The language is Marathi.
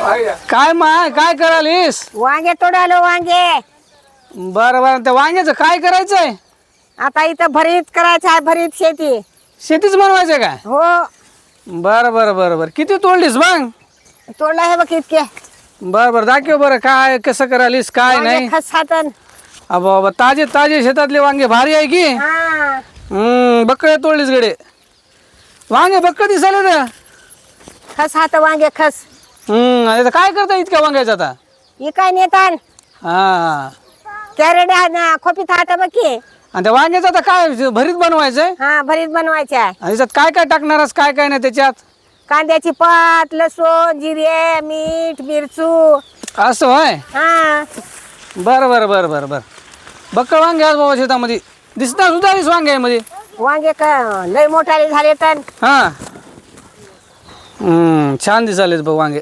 काय माय काय करालीस? वांगे तोडालो वांगे. बरं बरं, त्या वांग्याचं काय करायचंय? आता इथं भरीत करायचं आहे, भरीत शेती. शेतीच बनवायचंय काय? हो, बरं बरं बरं बरं, किती तोडलीस मग? तोडलं आहे बघ इतके. बरं बरं, दाखव बरं काय कसं करालीस काय वांगे नाही. खसातन. बाबा ताजे ताजे शेतातले वांगे भारी आहे की. हा, बक्कळे तोडलीस गडे. वांगे बक्क दिसायला ना. खसात वांगे खस. आता काय करता इतक्या वांग्याचं आता? इकाय नेतान हा, कॅरेट खोपीत हात बघ की. आणि त्या वांग्याचं आता काय भरीत बनवायचंय? हा, भरीत बनवायचे आहे. आणि त्याच्यात काय काय टाकणारच काय काय नाही त्याच्यात? कांद्याची पात, लसूण, जिरे, मीठ, मिरचू. असं होय. हा, बरं बरं बरं बरं बरं, बक्कळ वांगे आज बाबा शेतामध्ये दिसतात सुद्धा वांगे मध्ये. वांगे लय मोठाले झाले तर. हा, छान दिसालेत बघ वांगे.